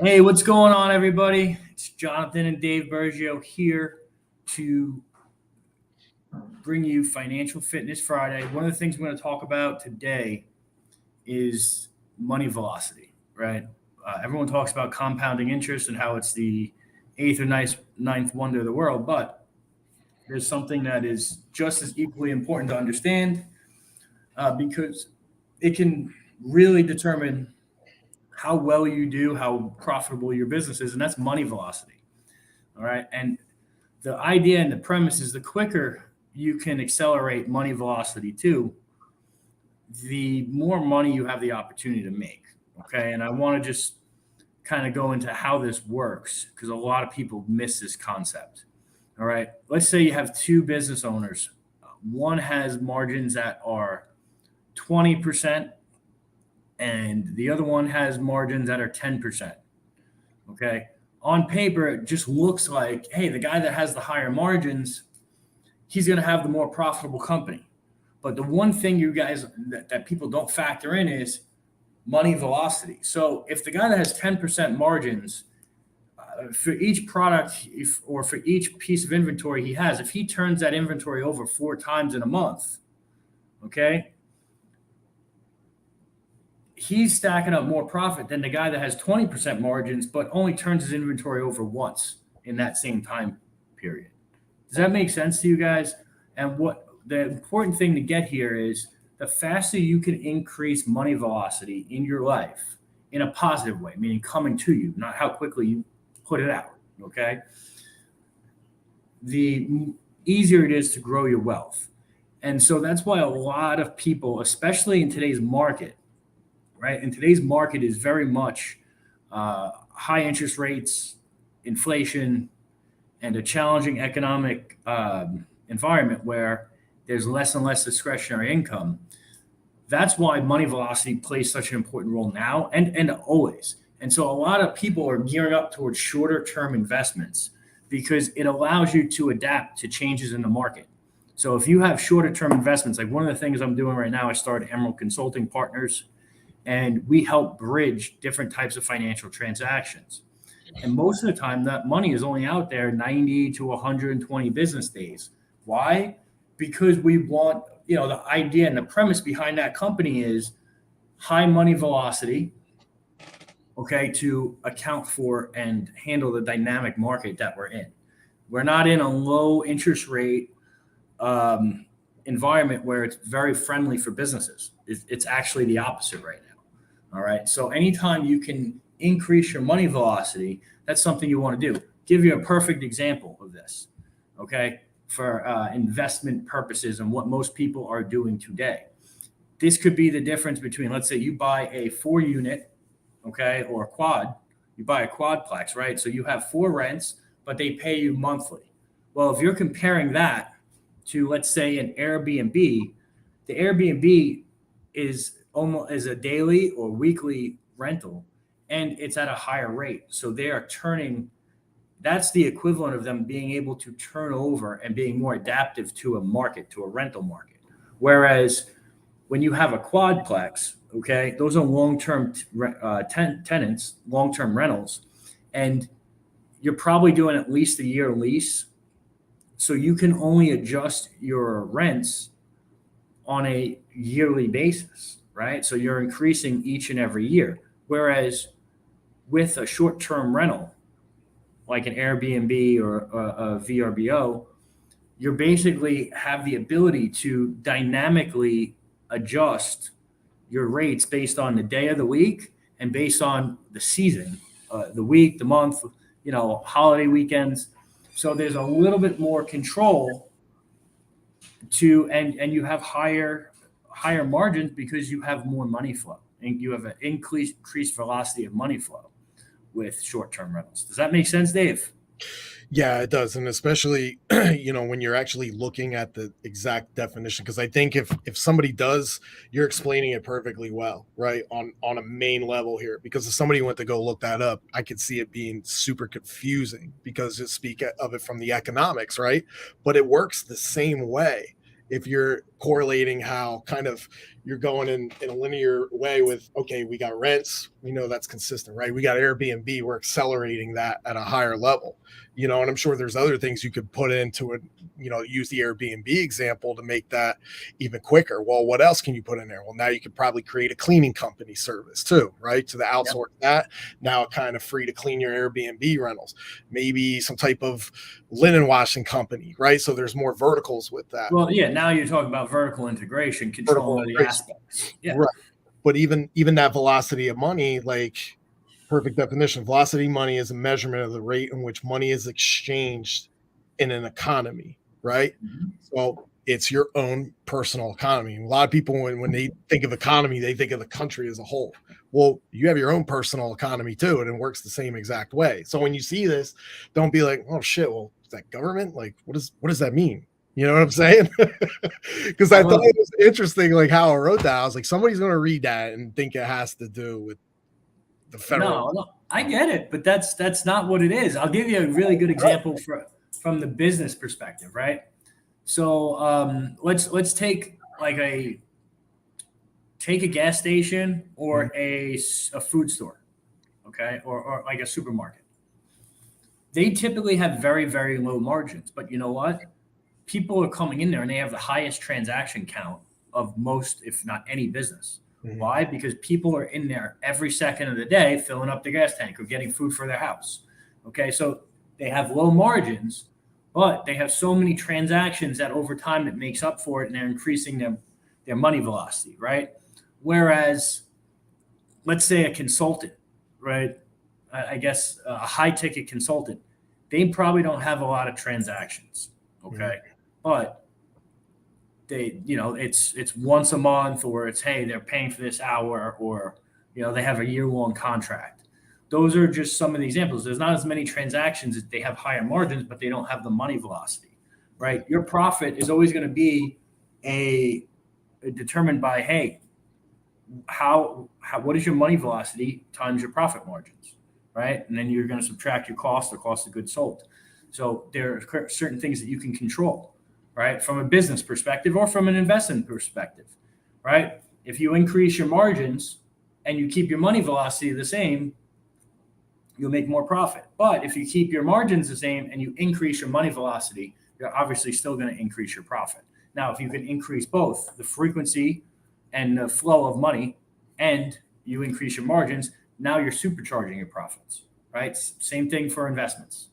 Hey, what's going on, everybody? It's Jonathan and Dave Bergio here to bring you Financial Fitness Friday. One of the things we're going to talk about today is money velocity, right? Everyone talks about compounding interest and how it's the eighth or ninth wonder of the world, but there's something that is just as equally important to understand because it can really determine how well you do, how profitable your business is, and that's money velocity. All right. And the idea and the premise is the quicker you can accelerate money velocity too, the more money you have the opportunity to make. Okay. And I want to just kind of go into how this works because a lot of people miss this concept. All right. Let's say you have two business owners. One has margins that are 20%, and the other one has margins that are 10%. Okay. On paper, it just looks like, hey, the guy that has the higher margins, he's going to have the more profitable company. But the one thing you guys that people don't factor in is money velocity. So if the guy that has 10% margins for each product or for each piece of inventory he has, if he turns that inventory over 4 times in a month, okay, he's stacking up more profit than the guy that has 20% margins but only turns his inventory over once in that same time period. Does that make sense to you guys? And what the important thing to get here is the faster you can increase money velocity in your life in a positive way, meaning coming to you, not how quickly you put it out, okay? The easier it is to grow your wealth. And so that's why a lot of people, especially in today's market, right? And today's market is very much high interest rates, inflation, and a challenging economic environment where there's less and less discretionary income. That's why money velocity plays such an important role now and always. And so a lot of people are gearing up towards shorter term investments because it allows you to adapt to changes in the market. So if you have shorter term investments, like one of the things I'm doing right now, I started Emerald Consulting Partners, and we help bridge different types of financial transactions. And most of the time, that money is only out there 90 to 120 business days. Why? Because we want, the idea and the premise behind that company is high money velocity, okay, to account for and handle the dynamic market that we're in. We're not in a low interest rate environment where it's very friendly for businesses. It's actually the opposite right now. All right. So anytime you can increase your money velocity, that's something you want to do. Give you a perfect example of this, okay, for investment purposes and what most people are doing today. This could be the difference between, let's say you buy a 4-unit, okay, or a quad. You buy a quadplex, right? So you have 4 rents, but they pay you monthly. Well, if you're comparing that to, let's say, an Airbnb, the Airbnb is almost as a daily or weekly rental, and it's at a higher rate. So they are that's the equivalent of them being able to turn over and being more adaptive to a market, to a rental market. Whereas when you have a quadplex, okay, those are long-term tenants, long-term rentals, and you're probably doing at least a year lease. So you can only adjust your rents on a yearly basis, right? So you're increasing each and every year. Whereas with a short-term rental, like an Airbnb or a VRBO, you basically have the ability to dynamically adjust your rates based on the day of the week and based on the season, the week, the month, holiday weekends. So there's a little bit more control and you have higher margins because you have more money flow and you have an increased velocity of money flow with short-term rentals. Does that make sense, Dave? Yeah, it does. And especially, when you're actually looking at the exact definition, because I think if somebody does, you're explaining it perfectly well, right? On a main level here. Because if somebody went to go look that up, I could see it being super confusing because you speak of it from the economics, right? But it works the same way. If you're correlating how kind of you're going in a linear way with, okay, we got rents, we know that's consistent, right? We got Airbnb, we're accelerating that at a higher level, and I'm sure there's other things you could put into it, use the Airbnb example to make that even quicker. Well, what else can you put in there? Well, now you could probably create a cleaning company service too, right? To the outsource that. Now kind of free to clean your Airbnb rentals, maybe some type of linen washing company, right? So there's more verticals with that. Well, yeah, now you're talking about vertical integration, controlling the aspects. Yeah. Right. But even that velocity of money, like perfect definition, velocity money is a measurement of the rate in which money is exchanged in an economy, right? Mm-hmm. So it's your own personal economy. A lot of people, when they think of economy, they think of the country as a whole. Well, you have your own personal economy too, and it works the same exact way. So when you see this, don't be like, oh shit, well, is that government? Like, what does that mean? You know what I'm saying? Because I thought it was interesting, like how I wrote that. I was like, somebody's going to read that and think it has to do with the federal. No, I get it, but that's not what it is. I'll give you a really good example from the business perspective, right? So let's take a gas station or a food store, okay, or like a supermarket. They typically have very, very low margins, but you know what? People are coming in there and they have the highest transaction count of most, if not any business. Mm-hmm. Why? Because people are in there every second of the day filling up the gas tank or getting food for their house. Okay, so they have low margins, but they have so many transactions that over time it makes up for it, and they're increasing their money velocity, right? Whereas, let's say a consultant, right? I guess a high ticket consultant, they probably don't have a lot of transactions, okay? Mm-hmm. But they, it's once a month, or it's, hey, they're paying for this hour, or, they have a year-long contract. Those are just some of the examples. There's not as many transactions. They have higher margins, but they don't have the money velocity, right? Your profit is always going to be determined by, hey, what is your money velocity times your profit margins, right? And then you're going to subtract your cost or cost of goods sold. So there are certain things that you can control, right? From a business perspective or from an investment perspective, right? If you increase your margins and you keep your money velocity the same, you'll make more profit. But if you keep your margins the same and you increase your money velocity, you're obviously still going to increase your profit. Now, if you can increase both the frequency and the flow of money, and you increase your margins, now you're supercharging your profits, right? Same thing for investments,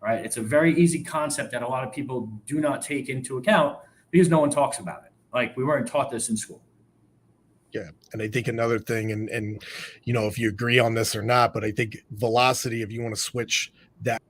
right? It's a very easy concept that a lot of people do not take into account because no one talks about it. Like, we weren't taught this in school. Yeah. And I think another thing, and if you agree on this or not, but I think velocity, if you want to switch that,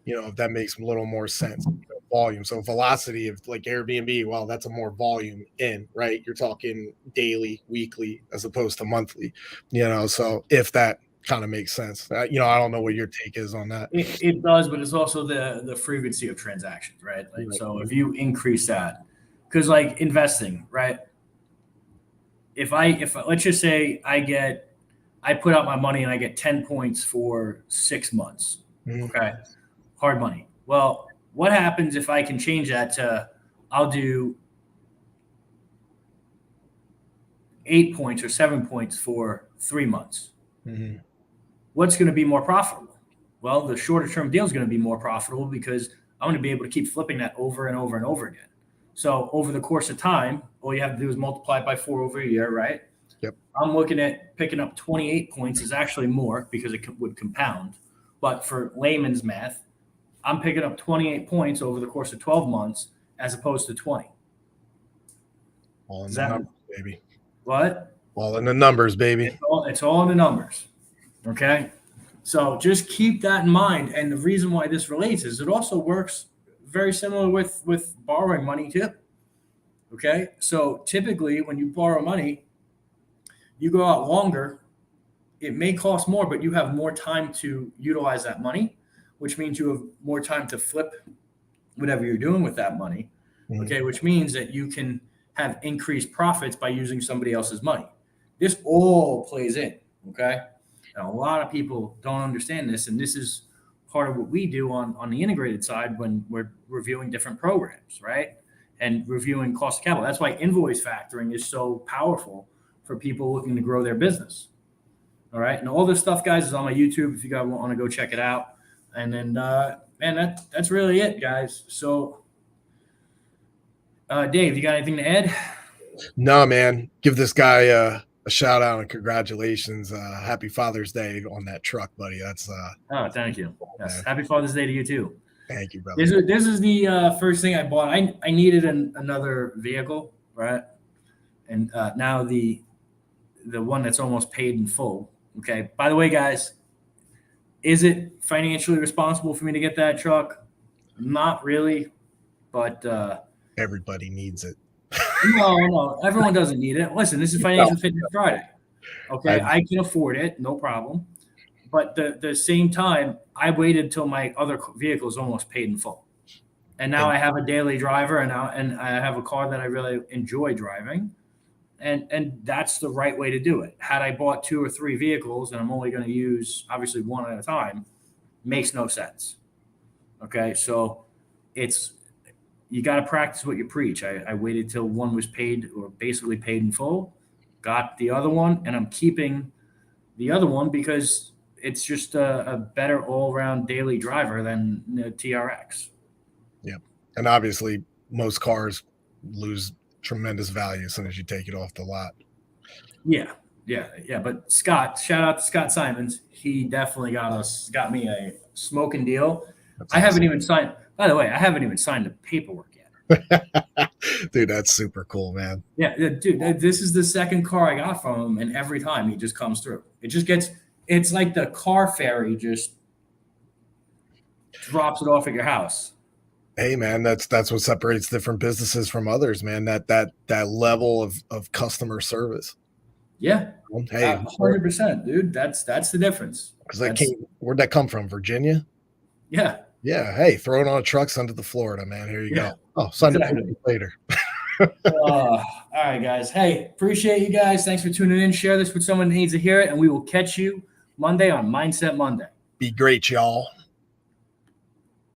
if that makes a little more sense, volume. So velocity of like Airbnb, well, that's a more volume in, right? You're talking daily, weekly, as opposed to monthly, so if that kind of makes sense, I don't know what your take is on that. It does, but it's also the frequency of transactions, right? Like, right. So if you increase that, because like investing, right? If let's just say I put out my money and I get 10 points for 6 months. Mm-hmm. Okay. Hard money. Well, what happens if I can change that to, I'll do 8 points or 7 points for 3 months? Mm-hmm. What's going to be more profitable? Well, the shorter term deal is going to be more profitable because I'm going to be able to keep flipping that over and over and over again. So over the course of time, all you have to do is multiply it by 4 over a year, right? Yep. I'm looking at picking up 28 points is actually more because it would compound. But for layman's math, I'm picking up 28 points over the course of 12 months as opposed to 20. All in the numbers, baby. What? All in the numbers, baby. It's all in the numbers. Okay? So just keep that in mind. And the reason why this relates is it also works very similar with borrowing money too. Okay? So typically when you borrow money, you go out longer. It may cost more, but you have more time to utilize that money, which means you have more time to flip whatever you're doing with that money. Mm-hmm. Okay? Which means that you can have increased profits by using somebody else's money. This all plays in. Okay? And a lot of people don't understand this, and this is part of what we do on the integrated side when we're reviewing different programs, right? and reviewing cost of capital. That's why invoice factoring is so powerful for people looking to grow their business. All right. And all this stuff, guys, is on my YouTube if you guys want to go check it out. And then, man, that's really it, guys. So, Dave, you got anything to add? No, man. Give this guy a shout out and congratulations. Happy Father's Day on that truck, buddy. That's Oh, thank you. Yes. Happy Father's Day to you too. Thank you, brother. This is the first thing I bought. I needed another vehicle, right? And now the one that's almost paid in full. Okay. By the way, guys, is it financially responsible for me to get that truck? Not really, but everybody needs it. No, everyone doesn't need it. Listen, this is Financial Fitness Friday. Okay, I can afford it, no problem. But the same time, I waited till my other vehicle is almost paid in full, and now I have a daily driver, and I have a car that I really enjoy driving, and that's the right way to do it. Had I bought 2 or 3 vehicles and I'm only going to use obviously one at a time, makes no sense. Okay, so you got to practice what you preach. I waited till one was paid or basically paid in full, got the other one, and I'm keeping the other one because it's just a better all-around daily driver than the TRX. Yeah. And obviously most cars lose tremendous value as soon as you take it off the lot. Yeah. But Scott, shout out to Scott Simons. He definitely got me a smoking deal. That's awesome. By the way, I haven't even signed the paperwork yet. Dude, that's super cool, man. Yeah, dude, this is the second car I got from him, and every time he just comes through. It's like the car ferry just drops it off at your house. Hey, man, that's what separates different businesses from others, man. That level of customer service. Yeah, hey, 100%, dude. That's the difference. Because where'd that come from? Virginia? Yeah. Yeah. Hey, throw it on a truck, send it to Florida, man. Here you go. Oh, send it later. All right, guys. Hey, appreciate you guys. Thanks for tuning in. Share this with someone who needs to hear it, and we will catch you Monday on Mindset Monday. Be great, y'all.